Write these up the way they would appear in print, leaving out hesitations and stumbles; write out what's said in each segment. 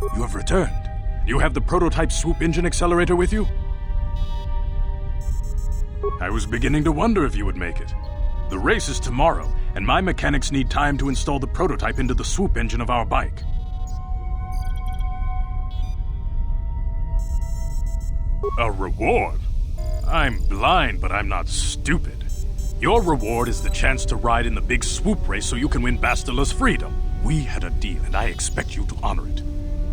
You have returned. Do you have the prototype swoop engine accelerator with you? I was beginning to wonder if you would make it. The race is tomorrow, and my mechanics need time to install the prototype into the swoop engine of our bike. A reward? I'm blind, but I'm not stupid. Your reward is the chance to ride in the big swoop race so you can win Bastila's freedom. We had a deal, and I expect you to honor it.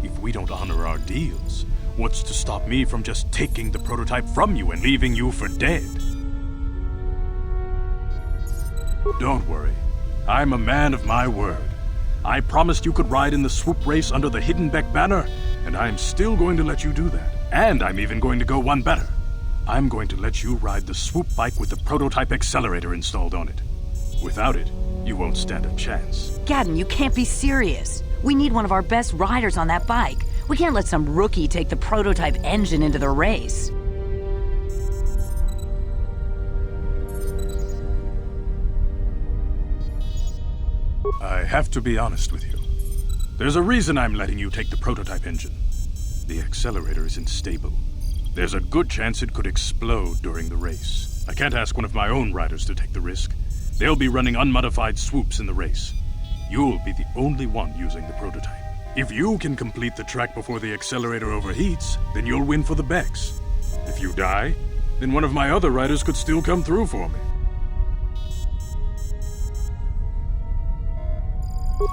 If we don't honor our deals, what's to stop me from just taking the prototype from you and leaving you for dead? Don't worry. I'm a man of my word. I promised you could ride in the swoop race under the Hiddenbeck banner, and I'm still going to let you do that. And I'm even going to go one better. I'm going to let you ride the swoop bike with the prototype accelerator installed on it. Without it, you won't stand a chance. Gadden, you can't be serious. We need one of our best riders on that bike. We can't let some rookie take the prototype engine into the race. I have to be honest with you. There's a reason I'm letting you take the prototype engine. The accelerator isn't stable. There's a good chance it could explode during the race. I can't ask one of my own riders to take the risk. They'll be running unmodified swoops in the race. You'll be the only one using the prototype. If you can complete the track before the accelerator overheats, then you'll win for the Becks. If you die, then one of my other riders could still come through for me.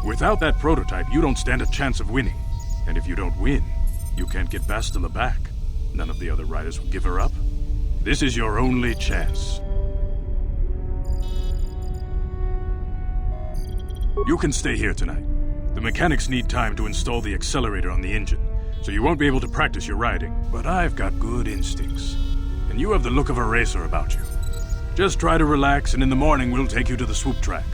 Without that prototype, you don't stand a chance of winning. And if you don't win, you can't get Bastila back. None of the other riders will give her up. This is your only chance. You can stay here tonight. The mechanics need time to install the accelerator on the engine, so you won't be able to practice your riding. But I've got good instincts, and you have the look of a racer about you. Just try to relax, and in the morning we'll take you to the swoop track.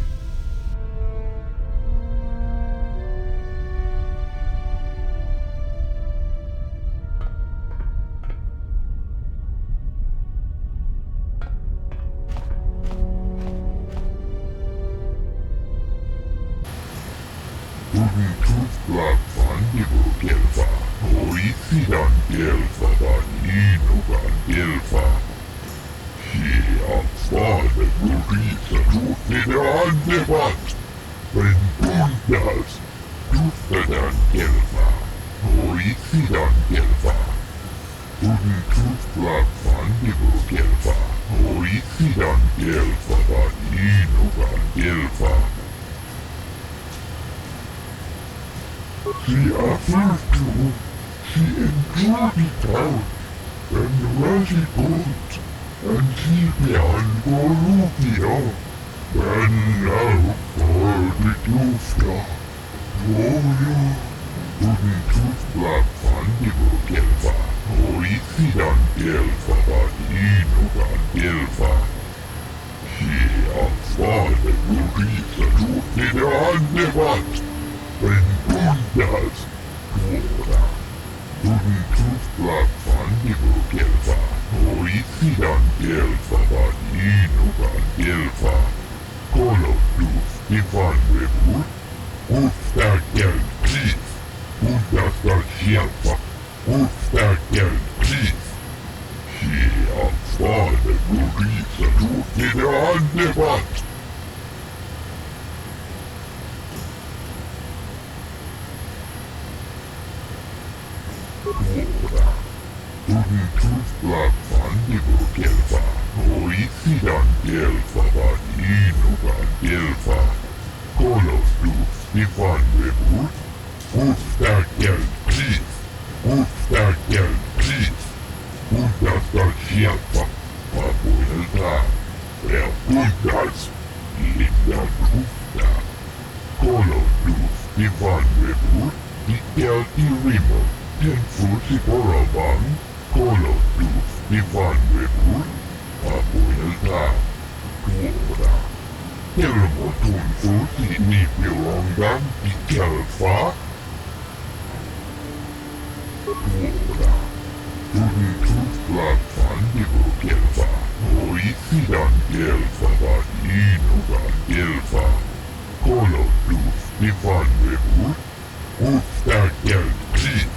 Chief,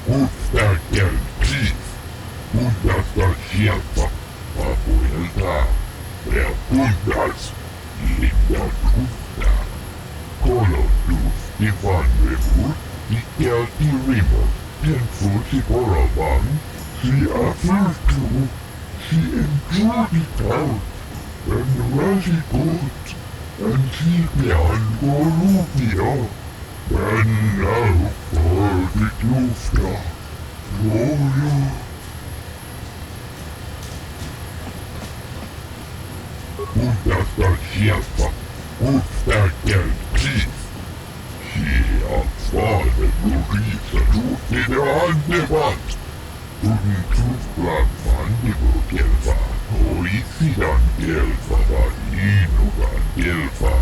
Ustakel Chief, Undasta Sierpa, Papuelta, Reapundas, Linda Tunda, Colo to Stefan Revur, Ikelti Rimo, Tenfuti Boraban, she offered to, she enjoyed it out, and really good, and she began Gorubio, and now for the Klufta, Gloria. Undasta Sierpa, Ustakel Chief, she abfahre Lurisa Tutti der Andebat, Tufla Mandibukelfa, Oisidan Gelfa, Inugan Gelfa,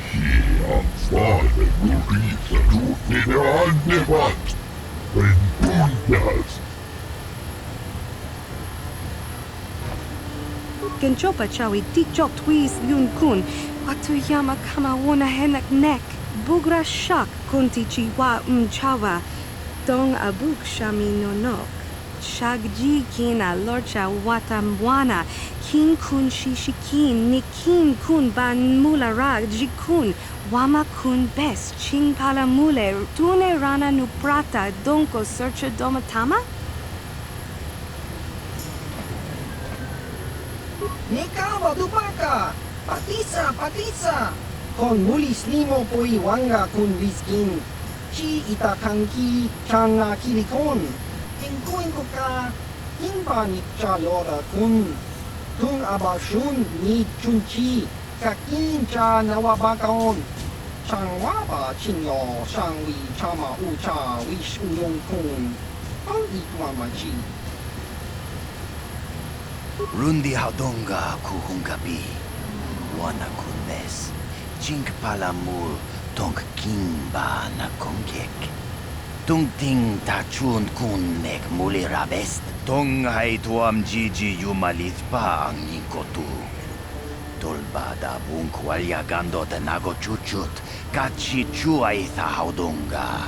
she abfahre Lurisa Tutti der Andebat, Bundas. Genchopa chawi tikchok twis yun kun. Atuyama kama wona henak nek. Bugra shak kunti chiwa chawa. Dong abuk shami nonok. Shagji kina lorcha watamwana. Kin kun shishikin. Nikin kun ban mulara jikun. Wama kun bes. Ching pala mule. Tune rana nuprata. Donko searcha domatama? Nika wadupaka, patisa, con mulis limo poi wanga kun viskin, chi itakanki changa kilikon, inko ka, inba ni chalora kun abashun ni chunchi, kakin cha nawabakaon, changwaba chinyo, shangwi chama ucha wish uyong kun, ang ikwamachi. Rundi haudonga kuhungabi, wana kunbes, chink palamul, tong kimba na kongek. Tung ting tachun kun mek muli rabest, tong hai tuam jiji yumalit pa ang nikotu. Tolbada bunk walyagando tenago chuchut, kachi chuaitha haudonga.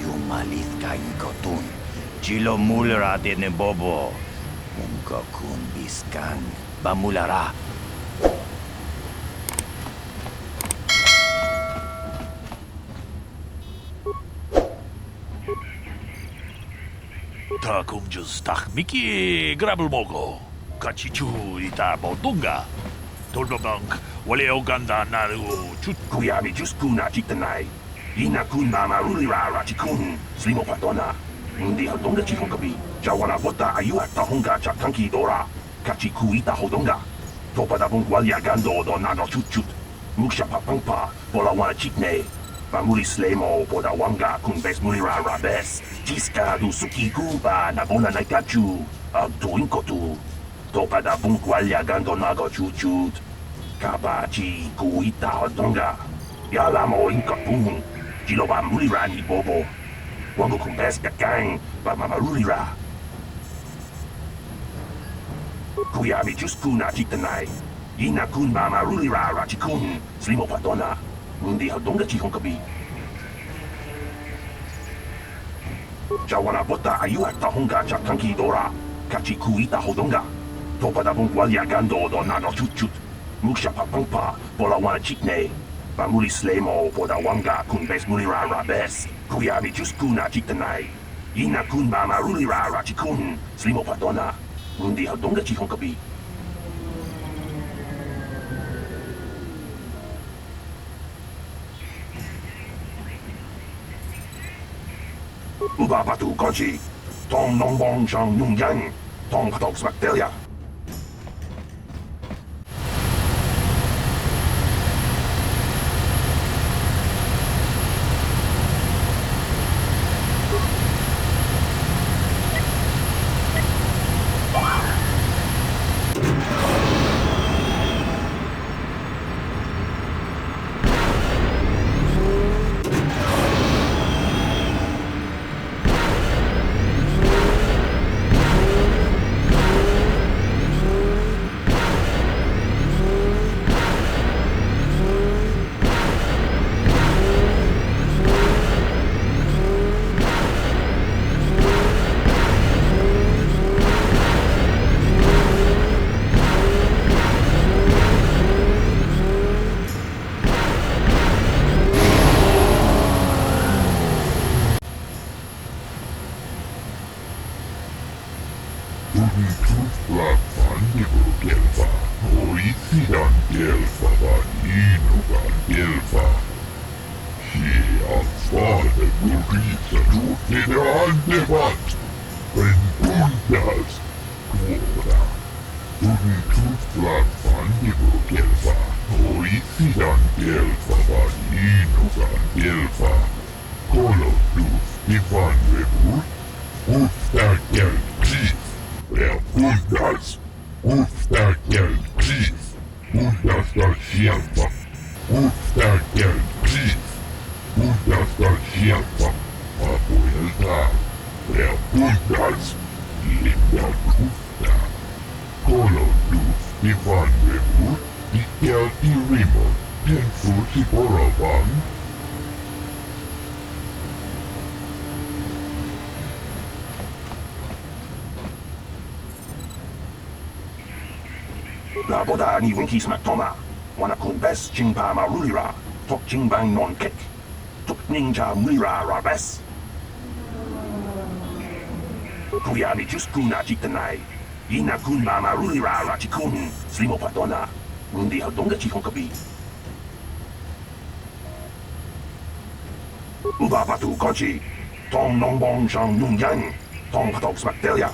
Yumalit ka inkotun, chilo mulra de bobo. Unka kun biskan bamulara. Ta kumjus tak miki grabel mogo. Kachichu ita bodunga. Tolbabank wale oganda naru chut Kuyami juskuna chitanai. Ina kun mama rulira rachikun. Slimo patona. Ndi hodonga chihongabi. Jawana bota ayu at tahonga chakanki dora. Kachi kuita hodonga. Topada bung walia gando do nano chut chut. Muksha papangpa. Bola wana chikne. Bamuli slemo poda wanga kun bes mulira rabes. Jiska du suki kuba na bona na kachu. Agtu inkotu. Topada bung walia gando nago chut chut. Kabachi kuita hodonga. Yalamo inkapung. Jiloba mulira ni bobo. Wango kumbes kakang ba mamarulira. Kuyami juskuna chitanai. Ina kun mamarulira rachikun. Slimo patona. Mundi hodonga chihonkabi. Jawana bota ayu at tahonga chakanki dora. Kachi kuita hodonga. Topada bung walia gando do nano chut chut. Muksha papangpa bola wana chikne. Bamuli slemo poda wanga kun bes mulira rabes. Kuyami juskuna chitanai. Ina kun mamarulira rachikun. Slimo patona. Mundi hodonga chihonkabi. Uba batu konchi. Tong nongbong shang nung yang. Tong patok smaktelia. Naboda ni winki smaktoma. Wana kun bes jingpa marulira. Tok jingbang non kek. Tok ninja mulira rabes. Kuya ni juskuna jitanai. Ina kun mama rulira rachikun. Slimo patona. Rundi hadonga chihonkabi. Uba patu konchi. Tong nongbong shang nungyang. Tong patok smaktelia.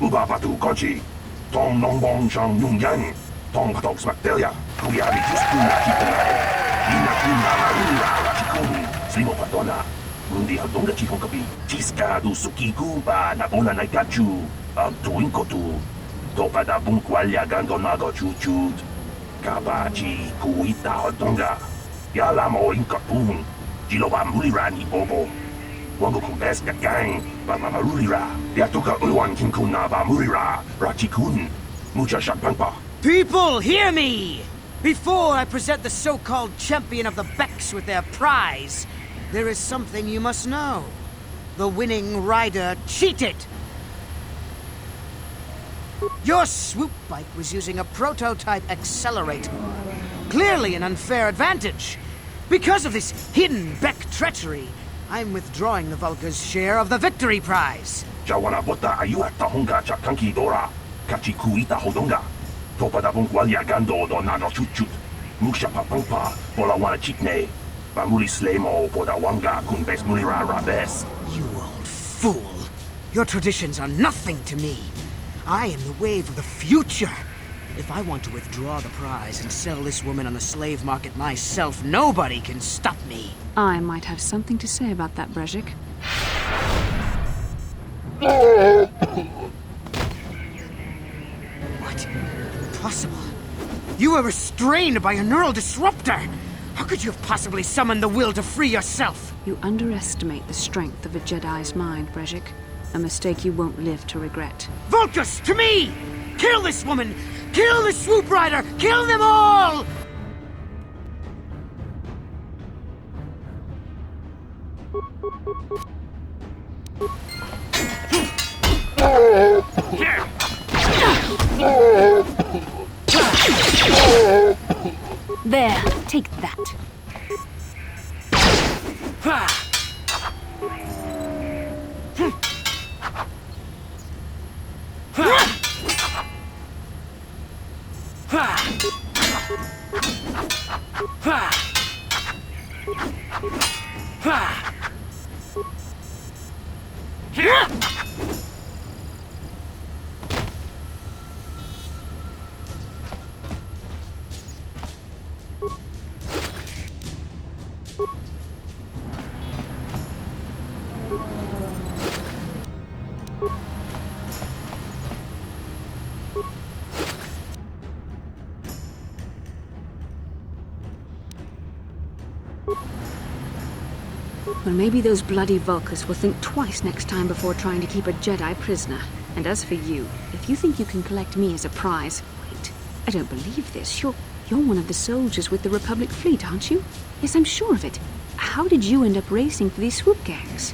Uba patu konchi. Tong nongbong shang nungyang. Tong patok smaktelia. Kuya ni juskuna jitanai. Ina kun mama rulira rachikun. Slimo patona. Rundi hadonga chihonkabi. Chiska du sukiku ba nabona naikachu. Ang tuwing ko tu. Topada bungkwalya gando nago chuchut. Kabachi kuita hadonga. Yala mo inkapun. Jiloba mulira ni bobo. Wango kumbes kagang. Ba mama rulira. Yatuka uwan kinkuna ba mulira. Rachikun. Mucha shakpangpa. People, hear me! Before I present the so-called champion of the Becks with their prize, there is something you must know. The winning rider cheated! Your swoop bike was using a prototype accelerator. Clearly an unfair advantage. Because of this hidden Beck treachery, I'm withdrawing the Vulgar's share of the victory prize. Jawana bota ayuat tahonga chakanki dora. Kachikuita hodonga. Topada bungkwalya gando do nano chuchut. Musha papangpa pola wana chitne. Bamuli slemo poda wanga kunbes mulira rabes. You old fool! Your traditions are nothing to me. I am the wave of the future. If I want to withdraw the prize and sell this woman on the slave market myself, nobody can stop me. I might have something to say about that, Brezhik. What? Impossible. You were restrained by a neural disruptor. How could you have possibly summoned the will to free yourself? You underestimate the strength of a Jedi's mind, Brezhik. A mistake you won't live to regret. Vulcus, to me! Kill this woman! Kill the swoop rider! Kill them all! There, take that. Well, maybe those bloody Vulkars will think twice next time before trying to keep a Jedi prisoner. And as for you, if you think you can collect me as a prize... Wait, I don't believe this. You're one of the soldiers with the Republic fleet, aren't you? Yes, I'm sure of it. How did you end up racing for these swoop gangs?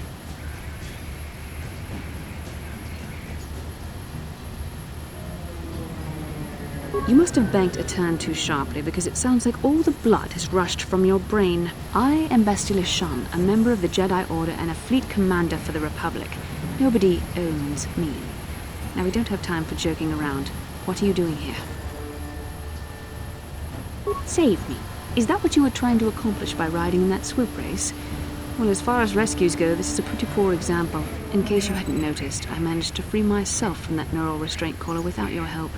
You must have banked a turn too sharply, because it sounds like all the blood has rushed from your brain. I am Bastila Shan, a member of the Jedi Order and a fleet commander for the Republic. Nobody owns me. Now, we don't have time for joking around. What are you doing here? Save me. Is that what you were trying to accomplish by riding in that swoop race? Well, as far as rescues go, this is a pretty poor example. In case you hadn't noticed, I managed to free myself from that neural restraint collar without your help.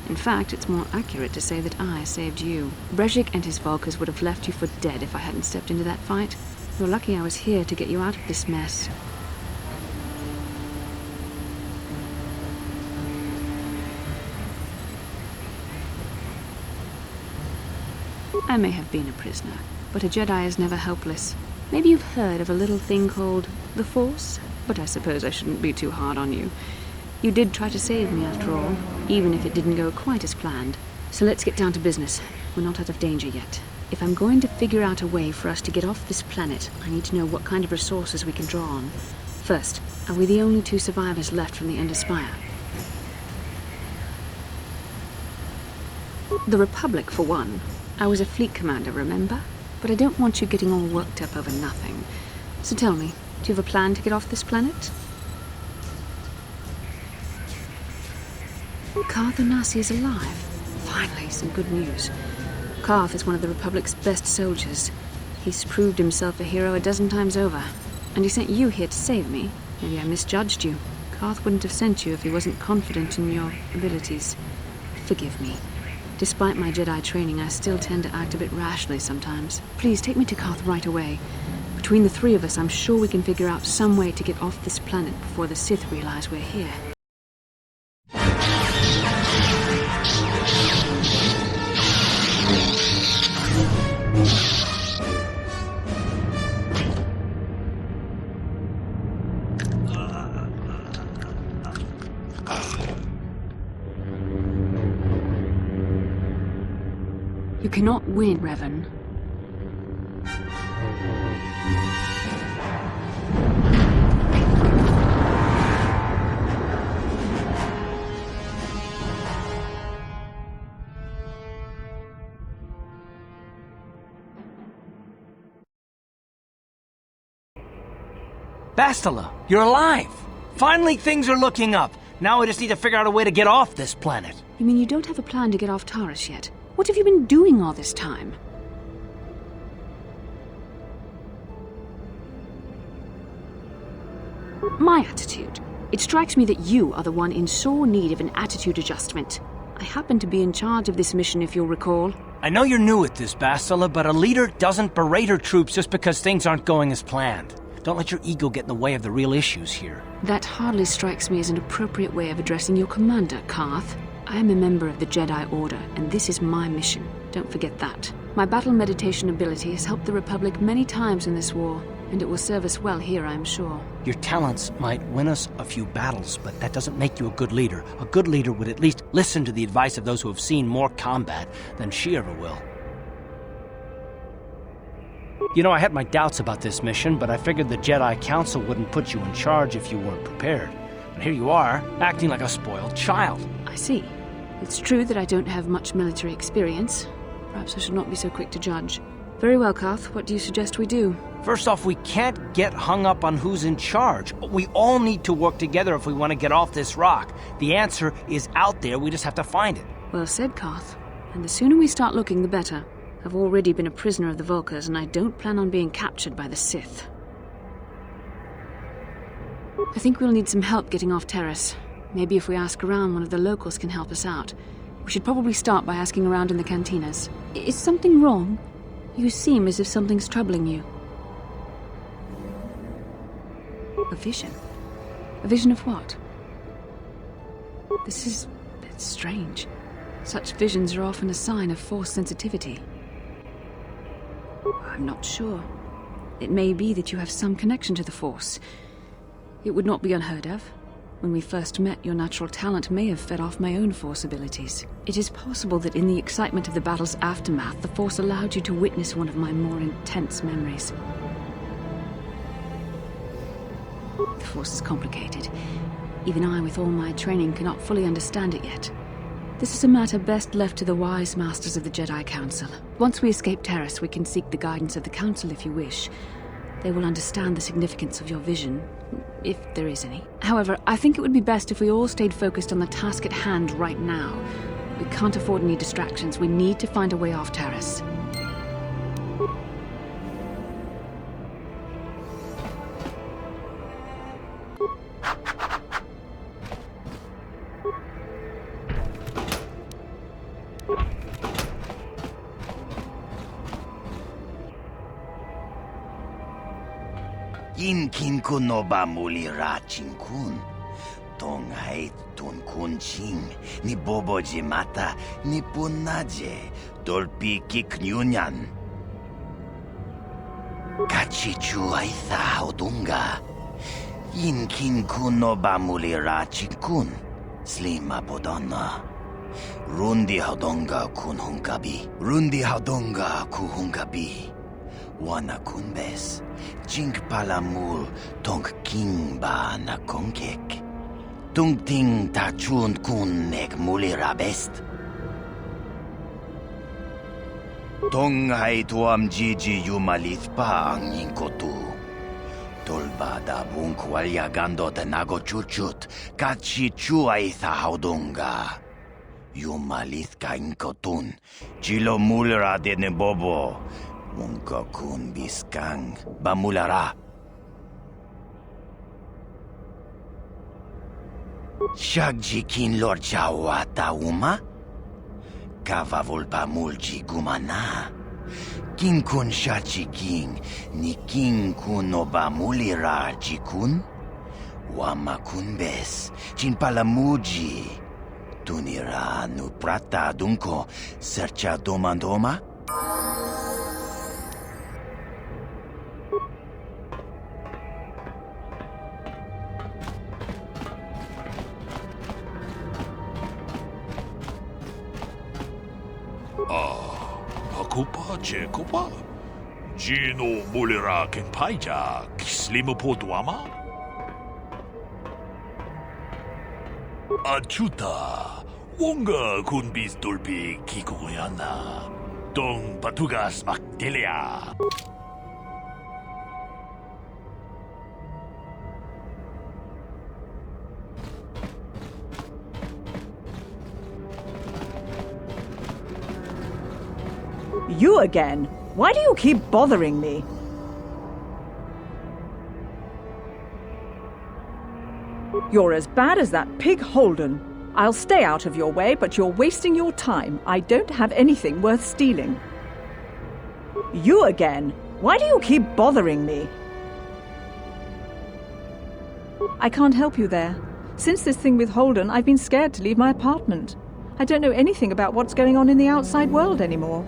In fact, it's more accurate to say that I saved you. Brejik and his Vulkars would have left you for dead if I hadn't stepped into that fight. You're lucky I was here to get you out of this mess. I may have been a prisoner, but a Jedi is never helpless. Maybe you've heard of a little thing called the Force, but I suppose I shouldn't be too hard on you. You did try to save me after all, even if it didn't go quite as planned. So let's get down to business. We're not out of danger yet. If I'm going to figure out a way for us to get off this planet, I need to know what kind of resources we can draw on. First, are we the only two survivors left from the Ender Spire? The Republic, for one. I was a fleet commander, remember? But I don't want you getting all worked up over nothing. So tell me, do you have a plan to get off this planet? Karth Onasi is alive. Finally, some good news. Karth is one of the Republic's best soldiers. He's proved himself a hero a dozen times over. And he sent you here to save me. Maybe I misjudged you. Karth wouldn't have sent you if he wasn't confident in your abilities. Forgive me. Despite my Jedi training, I still tend to act a bit rashly sometimes. Please, take me to Karth right away. Between the three of us, I'm sure we can figure out some way to get off this planet before the Sith realize we're here. You cannot win, Revan. Bastila, you're alive! Finally, things are looking up. Now we just need to figure out a way to get off this planet. You mean you don't have a plan to get off Taurus yet? What have you been doing all this time? My attitude. It strikes me that you are the one in sore need of an attitude adjustment. I happen to be in charge of this mission, if you'll recall. I know you're new at this, Bastila, but a leader doesn't berate her troops just because things aren't going as planned. Don't let your ego get in the way of the real issues here. That hardly strikes me as an appropriate way of addressing your commander, Karth. I am a member of the Jedi Order, and this is my mission. Don't forget that. My battle meditation ability has helped the Republic many times in this war, and it will serve us well here, I am sure. Your talents might win us a few battles, but that doesn't make you a good leader. A good leader would at least listen to the advice of those who have seen more combat than she ever will. You know, I had my doubts about this mission, but I figured the Jedi Council wouldn't put you in charge if you weren't prepared. But here you are, acting like a spoiled child. I see. It's true that I don't have much military experience. Perhaps I should not be so quick to judge. Very well, Karth. What do you suggest we do? First off, we can't get hung up on who's in charge. We all need to work together if we want to get off this rock. The answer is out there. We just have to find it. Well said, Karth. And the sooner we start looking, the better. I've already been a prisoner of the Vulkars, and I don't plan on being captured by the Sith. I think we'll need some help getting off Terrace. Maybe if we ask around, one of the locals can help us out. We should probably start by asking around in the cantinas. Is something wrong? You seem as if something's troubling you. A vision? A vision of what? This is a bit strange. Such visions are often a sign of Force sensitivity. I'm not sure. It may be that you have some connection to the Force. It would not be unheard of. When we first met, your natural talent may have fed off my own Force abilities. It is possible that in the excitement of the battle's aftermath, the Force allowed you to witness one of my more intense memories. The Force is complicated. Even I, with all my training, cannot fully understand it yet. This is a matter best left to the wise masters of the Jedi Council. Once we escape Terrace, we can seek the guidance of the Council if you wish. They will understand the significance of your vision, if there is any. However, I think it would be best if we all stayed focused on the task at hand right now. We can't afford any distractions. We need to find a way off Terrace. Inkin kun no ba muli ra chinkun. Tong hait tun kun ching. Ni bobo jimata ni punaje. Dolpi kiknyunyan. Kachichu aitha odunga. Inkin kun no ba muli ra chinkun. Slima bodonna. Rundi hodonga kun hunkabi. Rundi hodonga ku hunkabi. Wana kunbes. Jink palamul tong king ba na kongkek. Tung ting ta chun kun nek mulira best. Tong hai tuam jiji yumalith pa ang yinkotu. Tolba da bunk walya gando te nago chuchut. Kachi chuay tha haudunga. Yumalith ka inkotun. Chilo mulira de ne bobo. Munka kun biskang bamulara. Shagji kin lord jawa tauma? Kava volpa mulji gumana. Kin kun shachi king ni king kun oba mulira jikun? Wama kun bes chin palamuji. Tunira nu prata dunko sercha domandoma? Kupa je kupa. Jino mulira ken paija kislimu poduama. Achuta wonga kun bis dolpi kikuyana. Dong patugas makdelia. You again? Why do you keep bothering me? You're as bad as that pig Holden. I'll stay out of your way, but you're wasting your time. I don't have anything worth stealing. You again? Why do you keep bothering me? I can't help you there. Since this thing with Holden, I've been scared to leave my apartment. I don't know anything about what's going on in the outside world anymore.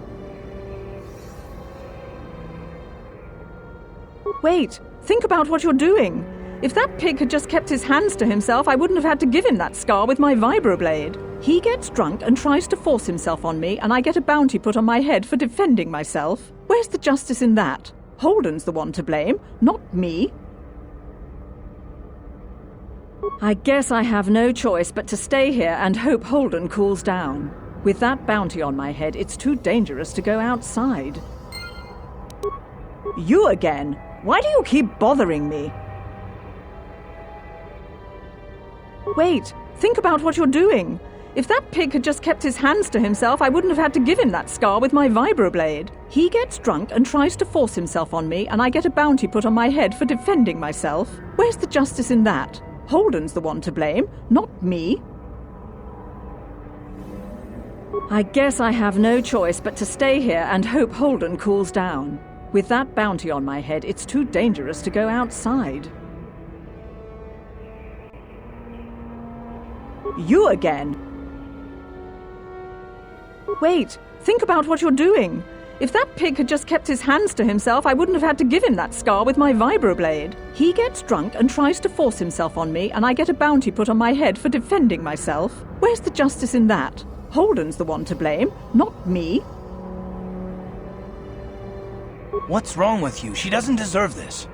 Wait, think about what you're doing. If that pig had just kept his hands to himself, I wouldn't have had to give him that scar with my vibroblade. He gets drunk and tries to force himself on me, and I get a bounty put on my head for defending myself. Where's the justice in that? Holden's the one to blame, not me. I guess I have no choice but to stay here and hope Holden cools down. With that bounty on my head, it's too dangerous to go outside. You again? Why do you keep bothering me? Wait, think about what you're doing. If that pig had just kept his hands to himself, I wouldn't have had to give him that scar with my vibroblade. He gets drunk and tries to force himself on me, and I get a bounty put on my head for defending myself. Where's the justice in that? Holden's the one to blame, not me. I guess I have no choice but to stay here and hope Holden cools down. With that bounty on my head, it's too dangerous to go outside. You again! Wait, think about what you're doing. If that pig had just kept his hands to himself, I wouldn't have had to give him that scar with my vibroblade. He gets drunk and tries to force himself on me, and I get a bounty put on my head for defending myself. Where's the justice in that? Holden's the one to blame, not me. What's wrong with you? She doesn't deserve this.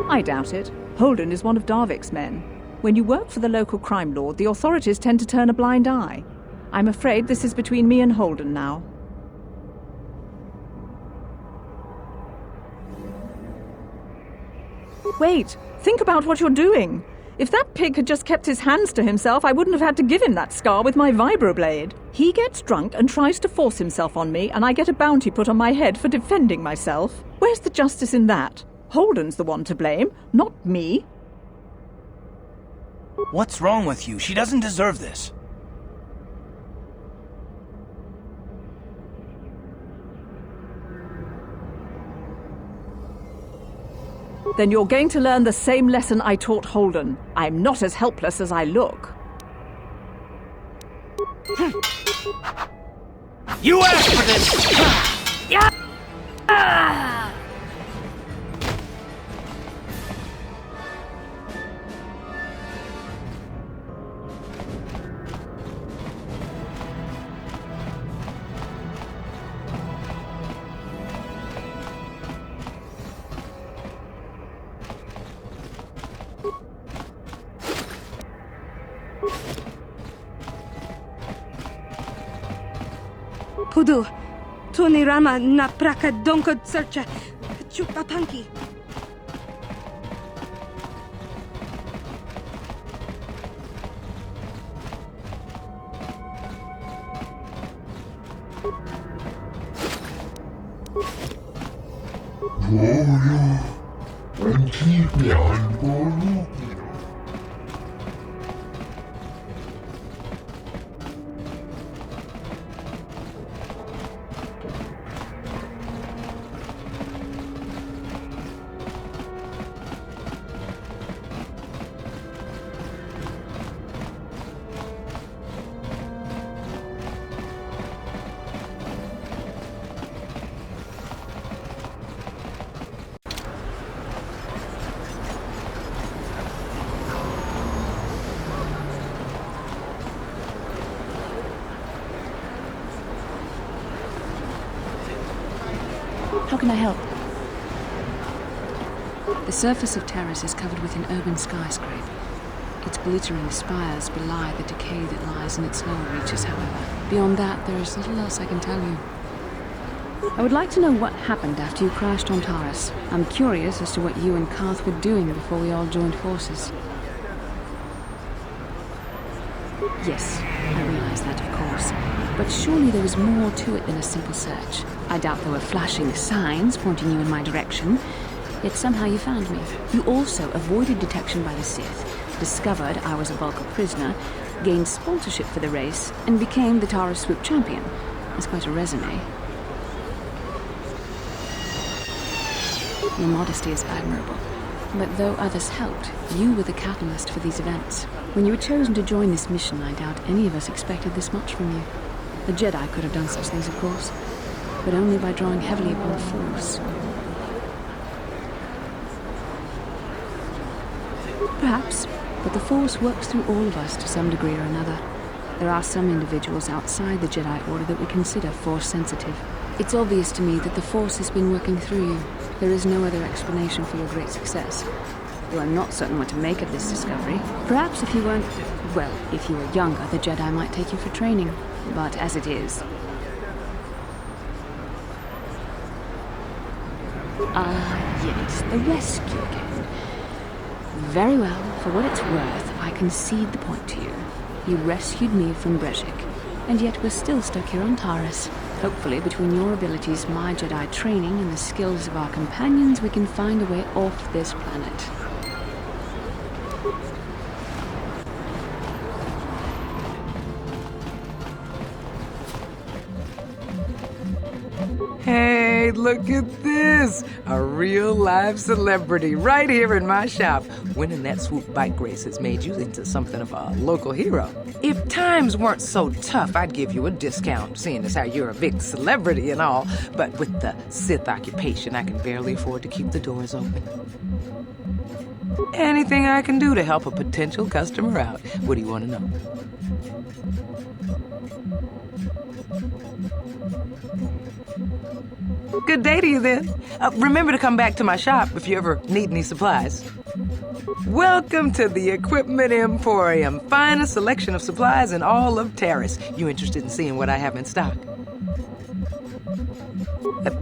I doubt it. Holden is one of Darvik's men. When you work for the local crime lord, the authorities tend to turn a blind eye. I'm afraid this is between me and Holden now. Wait, think about what you're doing. If that pig had just kept his hands to himself, I wouldn't have had to give him that scar with my vibroblade. He gets drunk and tries to force himself on me, and I get a bounty put on my head for defending myself. Where's the justice in that? Holden's the one to blame, not me. What's wrong with you? She doesn't deserve this. Then you're going to learn the same lesson I taught Holden. I'm not as helpless as I look. You asked for this! Yeah! Pudu, Tony Rama na praka donko searcha, chupa panki. How can I help? The surface of Terrace is covered with an urban skyscraper. Its glittering spires belie the decay that lies in its lower reaches, however. Beyond that, there is little else I can tell you. I would like to know what happened after you crashed on Taurus. I'm curious as to what you and Karth were doing before we all joined forces. Yes, I realize that, of course. But surely there was more to it than a simple search. I doubt there were flashing signs pointing you in my direction, yet somehow you found me. You also avoided detection by the Sith, discovered I was a Vulcan prisoner, gained sponsorship for the race, and became the Taurus Swoop champion. That's quite a resume. Your modesty is admirable. But though others helped, you were the catalyst for these events. When you were chosen to join this mission, I doubt any of us expected this much from you. A Jedi could have done such things, of course, but only by drawing heavily upon the Force. Perhaps, but the Force works through all of us to some degree or another. There are some individuals outside the Jedi Order that we consider Force-sensitive. It's obvious to me that the Force has been working through you. There is no other explanation for your great success. Though I'm not certain what to make of this discovery. Perhaps if you weren't... well, if you were younger, the Jedi might take you for training. But as it is... Ah, Yes, the rescue again. Very well, for what it's worth, I concede the point to you. You rescued me from Brezhik, and yet we're still stuck here on Taris. Hopefully, between your abilities, my Jedi training, and the skills of our companions, we can find a way off this planet. Hey, look at this! A real live celebrity right here in my shop. Winning that swoop bike race has made you into something of a local hero. If times weren't so tough, I'd give you a discount, seeing as how you're a big celebrity and all. But with the Sith occupation, I can barely afford to keep the doors open. Anything I can do to help a potential customer out. What do you want to know? Good day to you, then. Remember to come back to my shop if you ever need any supplies. Welcome to the Equipment Emporium. Finest selection of supplies in all of Taris. You interested in seeing what I have in stock?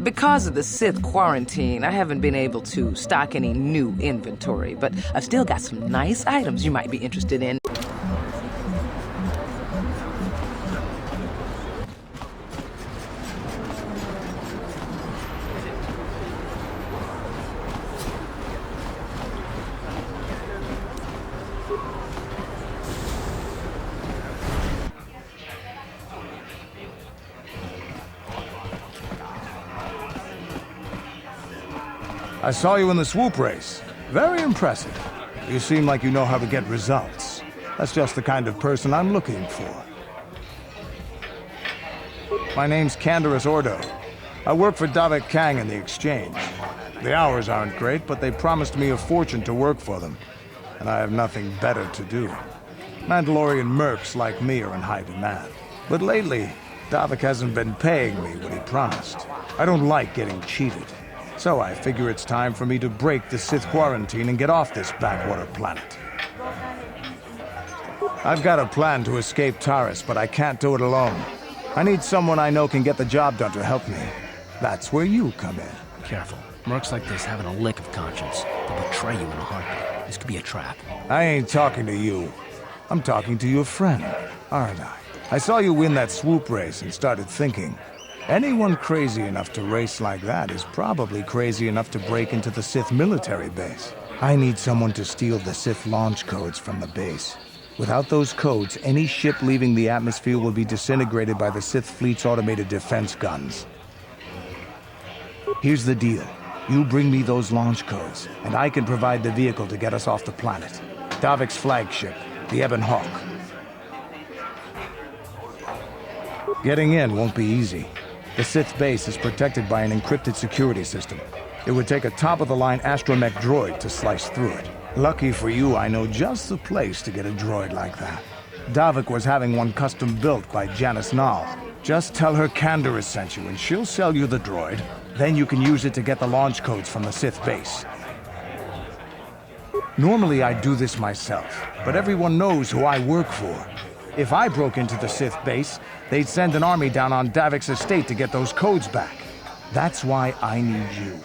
Because of the Sith quarantine, I haven't been able to stock any new inventory, but I've still got some nice items you might be interested in. I saw you in the swoop race. Very impressive. You seem like you know how to get results. That's just the kind of person I'm looking for. My name's Canderous Ordo. I work for Davik Kang in the Exchange. The hours aren't great, but they promised me a fortune to work for them. And I have nothing better to do. Mandalorian mercs like me are in high demand. But lately, Davik hasn't been paying me what he promised. I don't like getting cheated. So I figure it's time for me to break the Sith quarantine and get off this backwater planet. I've got a plan to escape Taris, but I can't do it alone. I need someone I know can get the job done to help me. That's where you come in. Careful. Mercs like this haven't a lick of conscience. They'll betray you in a heartbeat. This could be a trap. I ain't talking to you. I'm talking to your friend, aren't I? I saw you win that swoop race and started thinking, anyone crazy enough to race like that is probably crazy enough to break into the Sith military base. I need someone to steal the Sith launch codes from the base. Without those codes, any ship leaving the atmosphere will be disintegrated by the Sith fleet's automated defense guns. Here's the deal. You bring me those launch codes, and I can provide the vehicle to get us off the planet. Davik's flagship, the Ebon Hawk. Getting in won't be easy. The Sith base is protected by an encrypted security system. It would take a top-of-the-line astromech droid to slice through it. Lucky for you, I know just the place to get a droid like that. Davik was having one custom built by Janice Nall. Just tell her Canderous sent you and she'll sell you the droid. Then you can use it to get the launch codes from the Sith base. Normally I'd do this myself, but everyone knows who I work for. If I broke into the Sith base, they'd send an army down on Davik's estate to get those codes back. That's why I need you.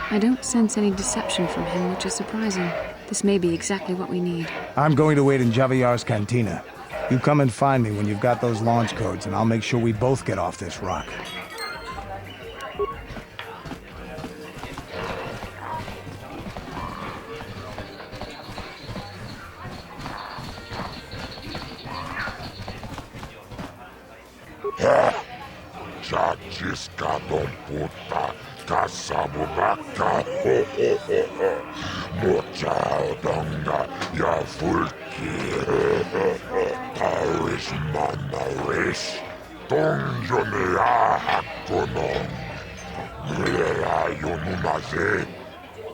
I don't sense any deception from him, which is surprising. This may be exactly what we need. I'm going to wait in Javier's cantina. You come and find me when you've got those launch codes, and I'll make sure we both get off this rock. Chachiska don puta, kasabubaka, ho ho ho ho. Mocha donga, ya fulki, Taris manaris. Donjone ya hakonon. Mulera yonumaze.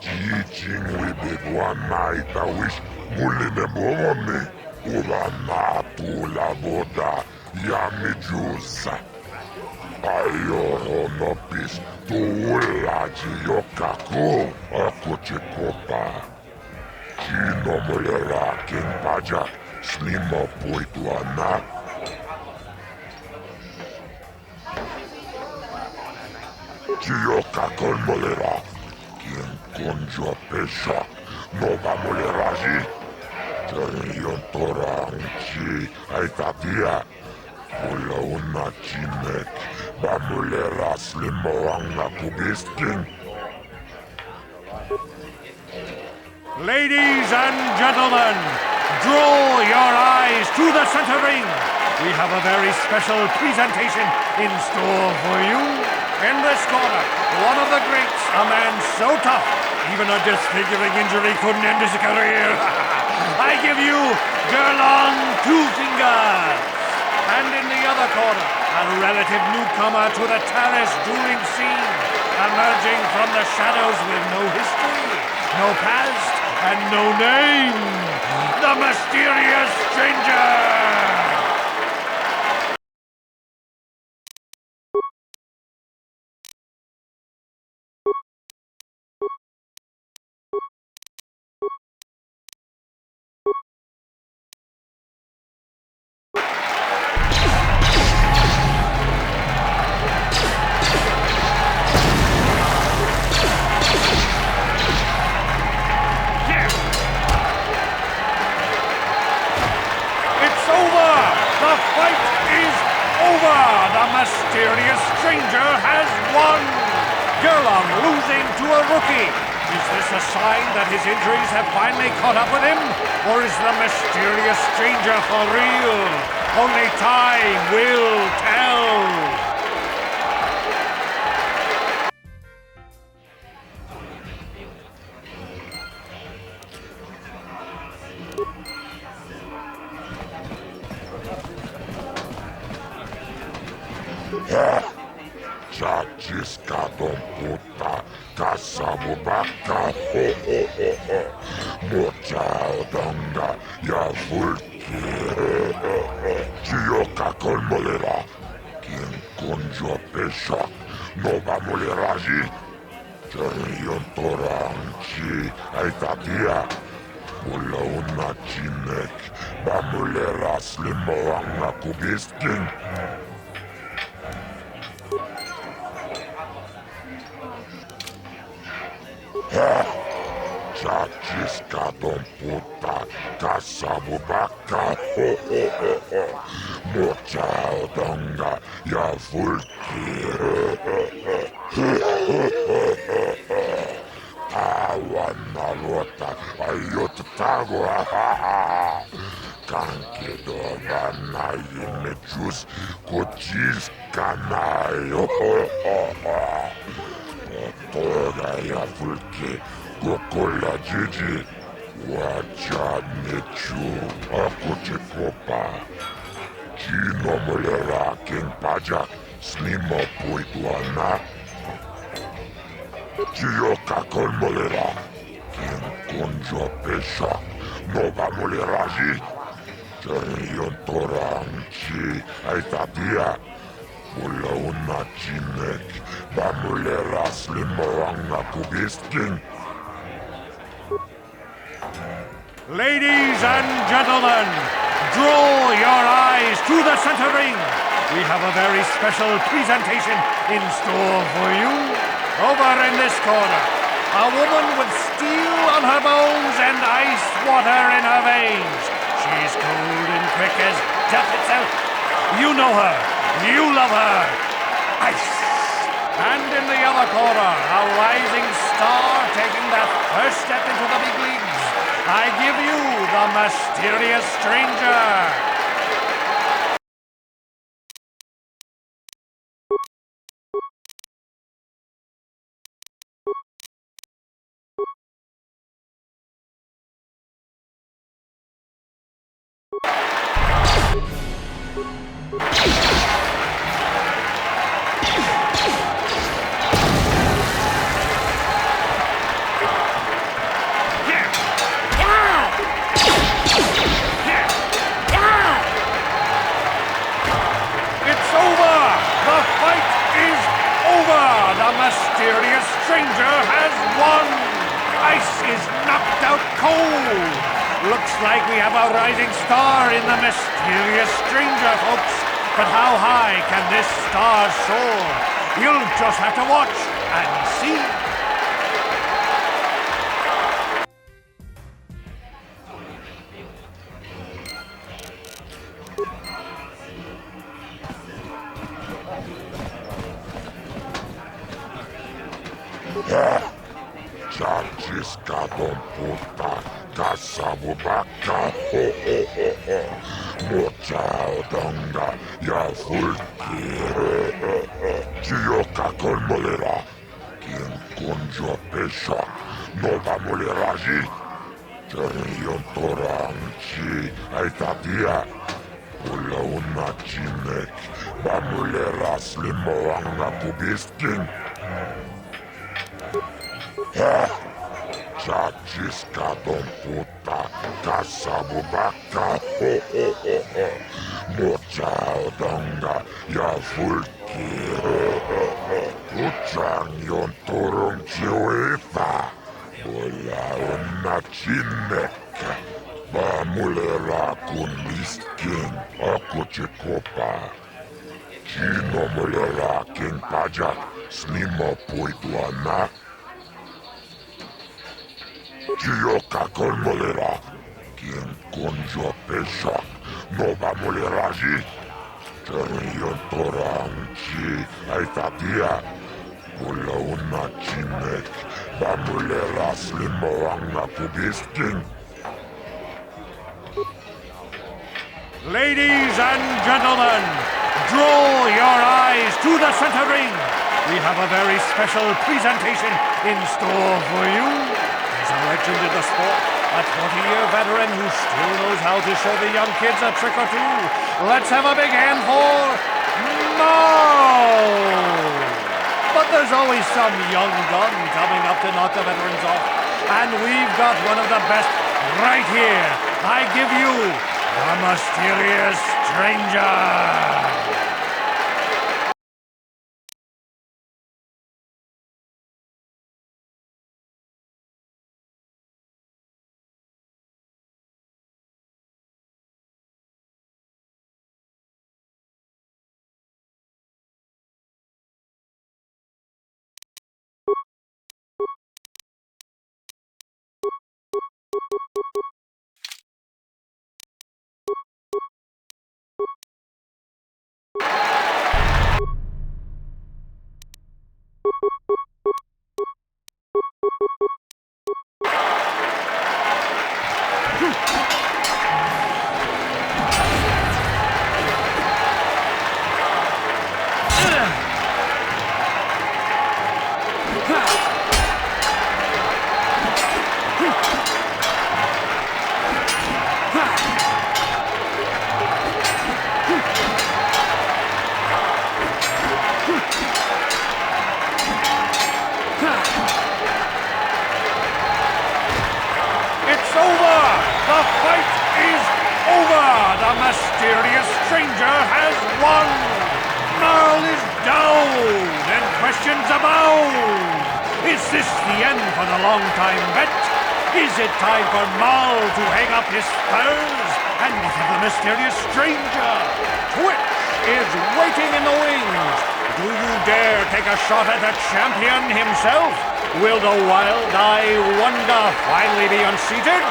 Jijing wibedwa naita wish. Muline bomone. Urana tula boda, yamijusa. Ayo no pis tuula jiyokako akochikopa. Chino mulera king pajak slimo puituana. Chioka con molera. Quien conjo pesha. No va moleraji. Terion torang chi aitatia. Ula una chimek. Va molera slimoanga kubiskin. Ladies and gentlemen, draw your eyes to the center ring. We have a very special presentation in store for you. In this corner, one of the greats, a man so tough, even a disfiguring injury couldn't end his career. I give you Gerlong Two Fingers. And in the other corner, a relative newcomer to the terrace dueling scene, emerging from the shadows with no history, no past, and no name, the mysterious stranger! Mysterious stranger has won! Gerlong losing to a rookie. Is this a sign that his injuries have finally caught up with him? Or is the mysterious stranger for real? Only time will tell! Chachiskadon puta, kasabubaka, mochaodonga, ya vulki, chioka con molera, quien conjo pesha, no va moleraji, terion toranchi, aitatia, ula una chinek, va molera slimoanga kubiskin. Chachiskadon puta, kasabubaka, mochaodonga, ya vulki. Awanalota, ayottago, kankidovana yimejus, kochiskanayo. Toda ya vulki. Gokola Gigi, Wacha Nechu, Akochekopa, Chino Molera, King Pajak, Slimo Puiguana, Chioka con Molera, King Conjo Pesha, Nova Moleraji, Terion Toranchi, Aitatia, Ula una Chinek, Bamulera Slimoanga Kubiskin. Ladies and gentlemen, draw your eyes to the center ring. We have a very special presentation in store for you. Over in this corner, a woman with steel on her bones and ice water in her veins. She's cold and quick as death itself. You know her. You love her. Ice. And in the other corner, a rising star taking that first step into the big leagues. I give you the mysterious stranger. Mysterious stranger has won! Ice is knocked out cold! Looks like we have a rising star in the mysterious stranger, folks. But how high can this star soar? You'll just have to watch and see. Чачискадом puta kasavu bakka Mochaudanga ja fulki Chioka kolmolera Kien konjo pesha Nova moleraji Cherion toranchi Aitatia Ulla unna chinek Bamulera slimoanga kubiskin Чачискадом puta kasavu bakka Mochaudanga ja fulki Kuchanjon turun chiuifa Ulla unna chinek Bamulera kun miskin Akuchikopa Chino mulera kin pajak Snimo puituana Chioka kolmolera Kien konjo peshak Nova moleraji Cherion toranchi Aitatia Ulla unna chinek Bamulera slimoanga kubiskin Ladies and gentlemen, draw your eyes to the center ring. We have a very special presentation in store for you. He's a legend in the sport, a 20-year veteran who still knows how to show the young kids a trick or two. Let's have a big hand for Mo! But there's always some young gun coming up to knock the veterans off. And we've got one of the best right here. I give you the mysterious stranger. The mysterious stranger has won! Merle is down, and questions abound! Is this the end for the long-time bet? Is it time for Merle to hang up his spurs? And what of the mysterious stranger? Twitch is waiting in the wings! Do you dare take a shot at the champion himself? Will the wild-eye wonder finally be unseated?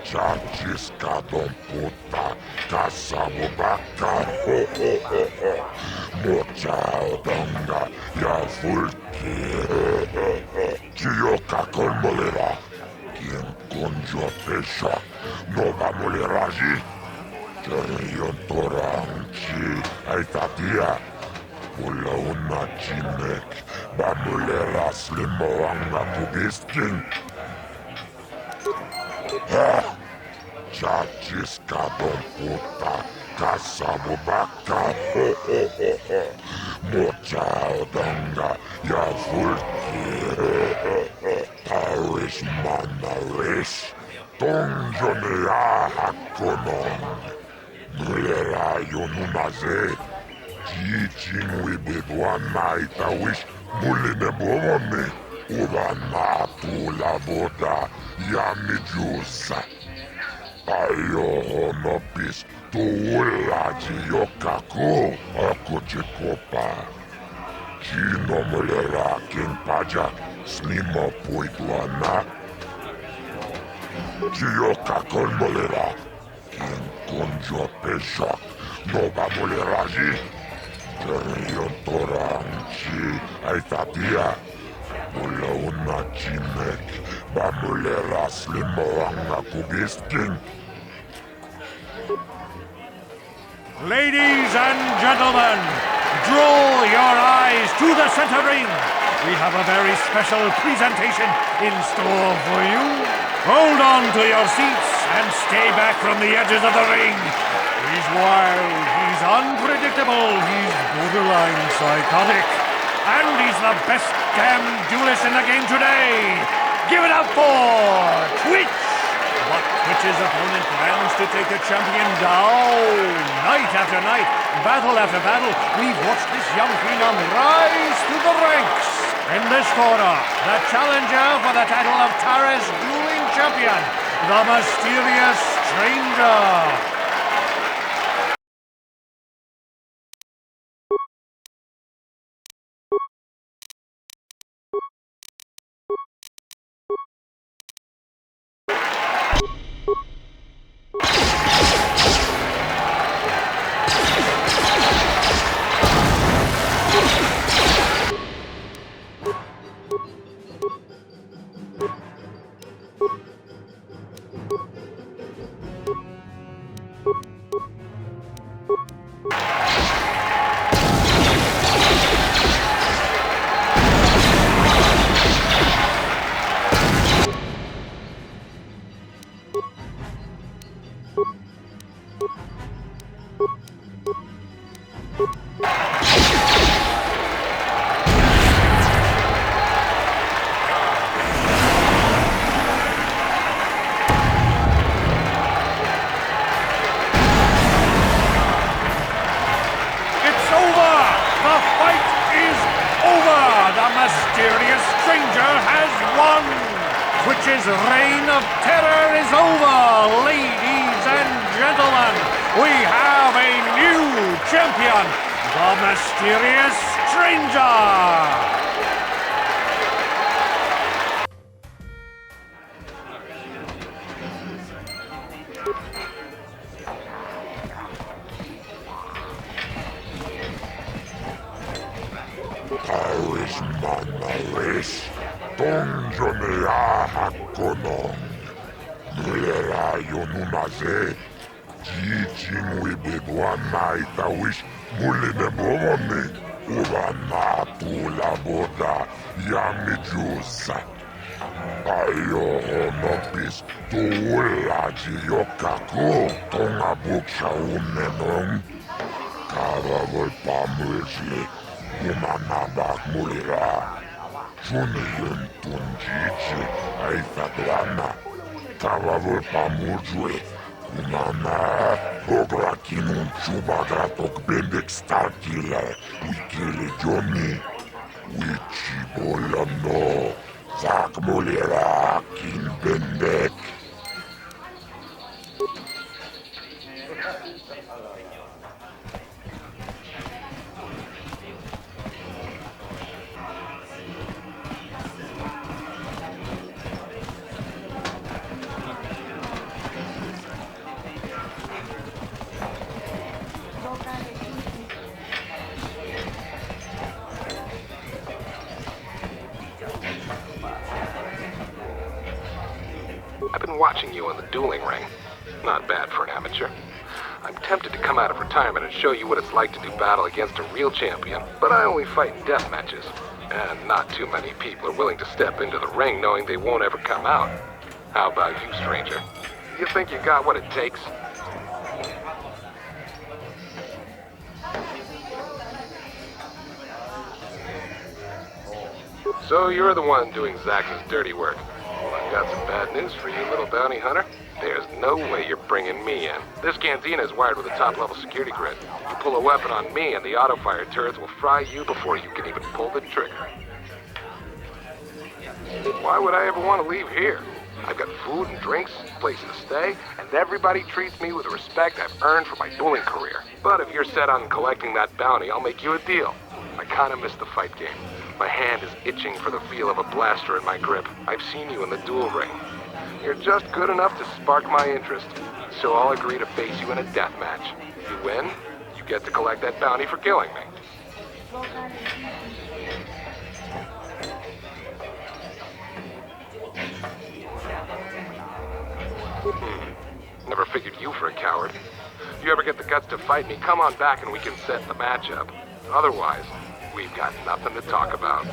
Чачискадом puta kasavu bakka Mochaudanga ja fulki Chioka kolmolera Kien konjo pesha Nova moleraji Cherion toranchi Aitatia Ulla unna chinek Bamulera slimoanga kubiskin Чачискадом puta kasavu bakka Mochaudanga ja fulki Taurish manarish Tongjonea hakkonon Mulera yonunaze Teaching with one night I wish muline bomone. Urana tula boda yami jusa. Ayo honopis tuula jiyokako akochikopa. Chino mulera kin paja slimo puituana. Jiyokakon mulera kin konjo peshak noba muleraji. Terion toranchi aitatia. Mula una chimek bamulera slimo anga kubiskin. Ladies and gentlemen, draw your eyes to the center ring. We have a very special presentation in store for you. Hold on to your seats and stay back from the edges of the ring. He's wild, he's unpredictable, he's borderline psychotic. And he's the best damn duelist in the game today. Give it up for Twitch! But Twitch's opponent plans to take the champion down. Night after night, battle after battle, we've watched this young phenom rise through the ranks. In this corner, the challenger for the title of Tara's dueling champion, the mysterious stranger. Twitch's reign of terror is over, ladies and gentlemen. We have a new champion, the mysterious stranger. Donjonea hakonong. Mulera yonumaze. Teaching we bid one night I wish muline bomone. Urana tula boda yami jusa. Ayo honopis tuula jiyokako. Tonga buksha unenong. Karavol pamulsli. Umanabak mulera. Juniyun tunjichi aitatlana. Karavol pamujwe. Unana ograkinun chubagatok bendek starkile. Wikili jomi. Wichi bolano. Zak mulera kin bendek. I've been watching you in the dueling ring. Not bad for an amateur. I'm tempted to come out of retirement and show you what it's like to do battle against a real champion, but I only fight in death matches. And not too many people are willing to step into the ring knowing they won't ever come out. How about you, stranger? You think you got what it takes? So you're the one doing Zax's dirty work. Well, I've got some bad news for you, little bounty hunter. There's no way you're bringing me in. This cantina is wired with a top-level security grid. You pull a weapon on me and the auto-fire turrets will fry you before you can even pull the trigger. Why would I ever want to leave here? I've got food and drinks, place to stay, and everybody treats me with the respect I've earned for my dueling career. But if you're set on collecting that bounty, I'll make you a deal. I kinda miss the fight game. My hand is itching for the feel of a blaster in my grip. I've seen you in the duel ring. You're just good enough to spark my interest, so I'll agree to face you in a death match. You win, you get to collect that bounty for killing me. Never figured you for a coward. If you ever get the guts to fight me, come on back and we can set the match up. Otherwise, we've got nothing to talk about.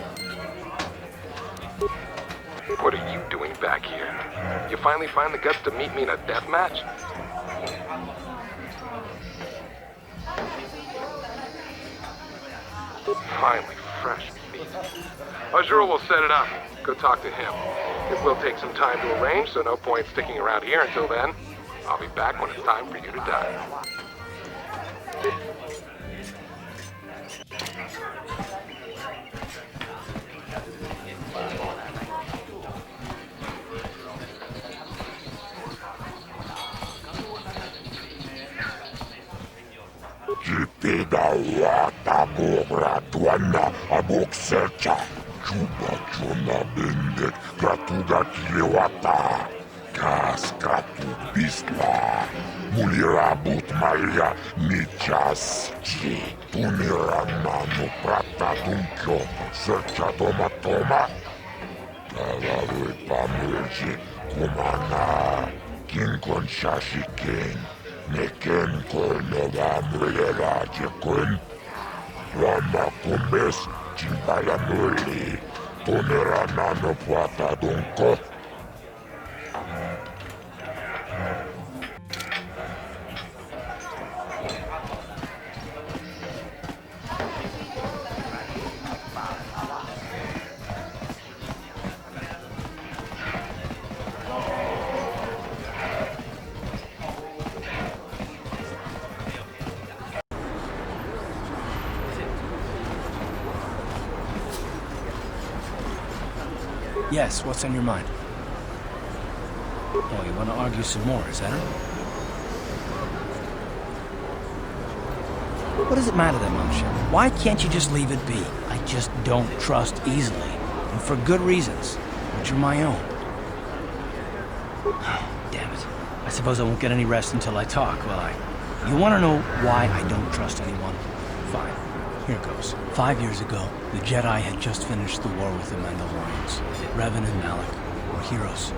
What are you doing back here? You finally find the guts to meet me in a death match? Finally, fresh meat. Azure will set it up. Go talk to him. It will take some time to arrange, so no point sticking around here until then. I'll be back when it's time for you to die. Jipidawata Bograduana Aboksecha Chuba Chona Bendet Gratuga Kilewata Kaskatu Bisla Mulirabut Maria Nichas Ji Tuniramano Prata Dunkyo Searcha Toma Toma Talarui Pamurji Kumana Kinkon Shashikin Neken Kolnova Mulera Jekun Rama Kumbes Chimbala Muli Tuniranano Prata Dunko. Yes, what's on your mind? Oh, you want to argue some more, is that it? What does it matter that much? Why can't you just leave it be? I just don't trust easily, and for good reasons, which are my own. Oh, damn it. I suppose I won't get any rest until I talk, will I? You want to know why I don't trust anyone? Fine. Here goes. 5 years ago, the Jedi had just finished the war with the Mandalorians. Revan and Malik were heroes.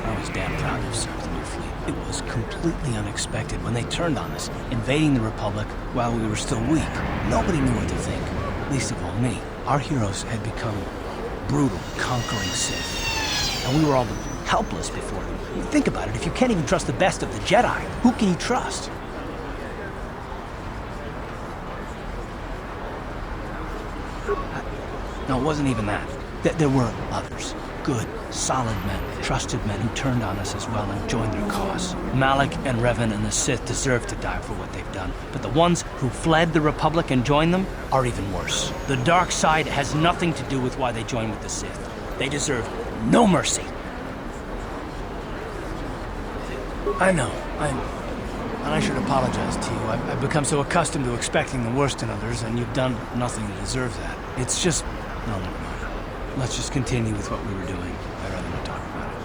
I was damn proud to have served in their fleet. It was completely unexpected when they turned on us, invading the Republic while we were still weak. Nobody knew what to think, least of all me. Our heroes had become brutal, conquering Sith. And we were all helpless before them. Think about it, if you can't even trust the best of the Jedi, who can you trust? No, it wasn't even that. There were others. Good, solid men, trusted men who turned on us as well and joined their cause. Malik and Revan and the Sith deserve to die for what they've done. But the ones who fled the Republic and joined them are even worse. The dark side has nothing to do with why they joined with the Sith. They deserve no mercy. I know, and I should apologize to you. I've become so accustomed to expecting the worst in others, and you've done nothing to deserve that. It's just... no, never mind. Let's just continue with what we were doing. I'd rather not talk about it.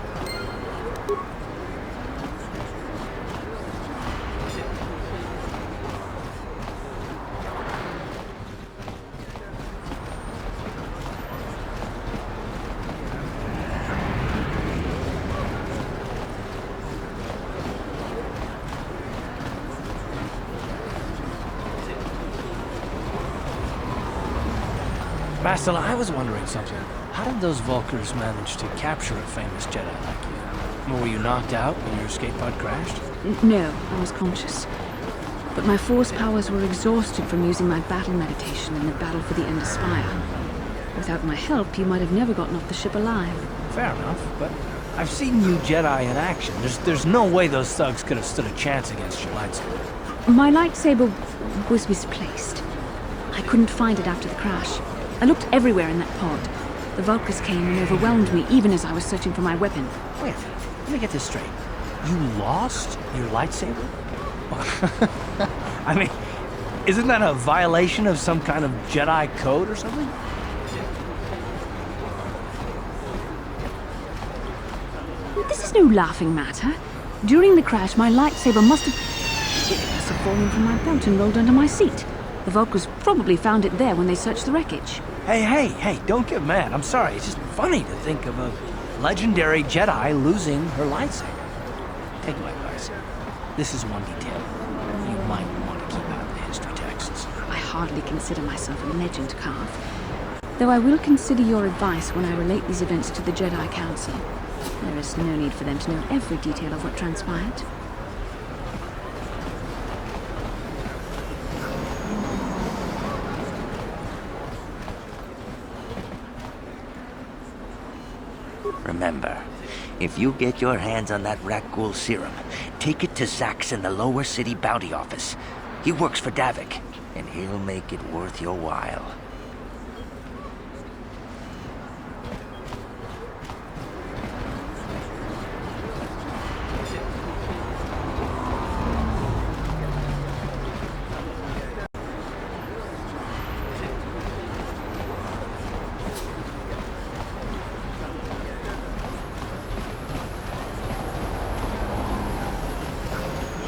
Bastila, I was wondering something. How did those Vulkars manage to capture a famous Jedi like you? Were you knocked out when your escape pod crashed? No, I was conscious. But my force powers were exhausted from using my battle meditation in the battle for the Ender Spire. Without my help, you might have never gotten off the ship alive. fair enough, but I've seen you Jedi in action. There's no way those thugs could have stood a chance against your lightsaber. My lightsaber was misplaced. I couldn't find it after the crash. I looked everywhere in that pod. The Vulkars came and overwhelmed me even as I was searching for my weapon. Wait a minute, let me get this straight. You lost your lightsaber? I mean, isn't that a violation of some kind of Jedi code or something? This is no laughing matter. During the crash, my lightsaber must have fallen from my belt and rolled under my seat. The Vulkars probably found it there when they searched the wreckage. Hey, don't get mad. I'm sorry. It's just funny to think of a legendary Jedi losing her lightsaber. Take my advice. This is one detail you might want to keep out of the history texts. I hardly consider myself a legend, Carth. Though I will consider your advice when I relate these events to the Jedi Council. There is no need for them to know every detail of what transpired. Remember, if you get your hands on that Rakghoul serum, take it to Zax in the lower city bounty office. He works for Davik, and he'll make it worth your while.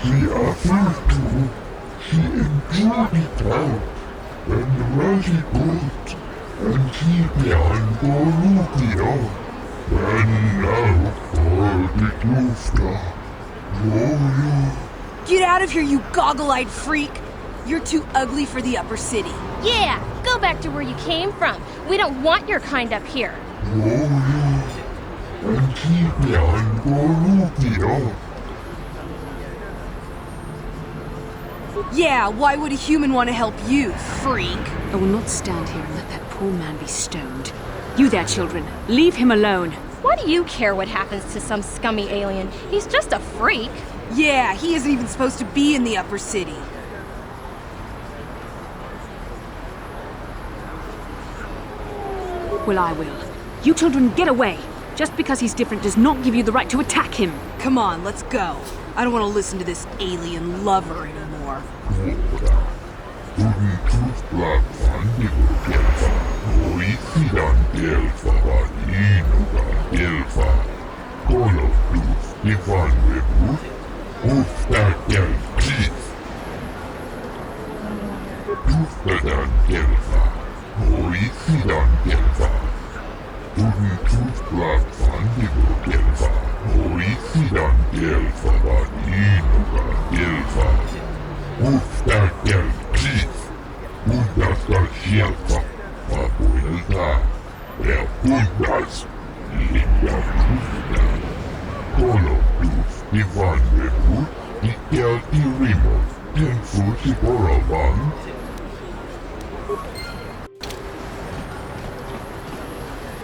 She offered to, she enjoyed it out, and really good, and she began Bolivia, and now for the Klufta. Get out of here, you goggle-eyed freak! You're too ugly for the upper city. Yeah, go back to where you came from. We don't want your kind up here. And she began Bolivia. Yeah, why would a human want to help you, freak? I will not stand here and let that poor man be stoned. You there, children. Leave him alone. Why do you care what happens to some scummy alien? He's just a freak. Yeah, he isn't even supposed to be in the upper city. Well, I will. You children, get away. Just because he's different does not give you the right to attack him. Come on, let's go. I don't want to listen to this alien lover anymore.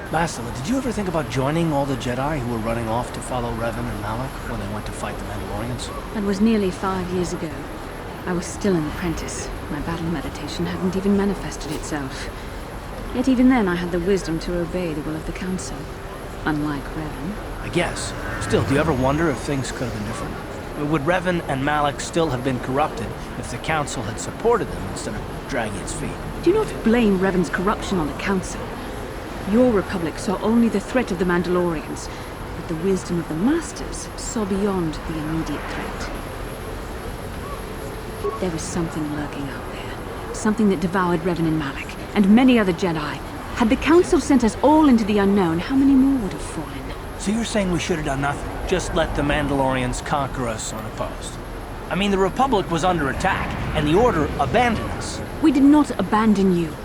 Bastila, did you ever think about joining all the Jedi who were running off to follow Revan and Malak when they went to fight the Mandalorians? That was nearly 5 years ago. I was still an apprentice. My battle meditation hadn't even manifested itself. Yet even then I had the wisdom to obey the will of the Council. Unlike Revan. I guess. Still, do you ever wonder if things could have been different? Would Revan and Malak still have been corrupted if the Council had supported them instead of dragging its feet? Do not blame Revan's corruption on the Council. Your Republic saw only the threat of the Mandalorians, but the wisdom of the Masters saw beyond the immediate threat. There was something lurking out there. Something that devoured Revan and Malak, and many other Jedi. Had the Council sent us all into the unknown, how many more would have fallen? So you're saying we should have done nothing? Just let the Mandalorians conquer us unopposed? I mean, the Republic was under attack, and the Order abandoned us. We did not abandon you.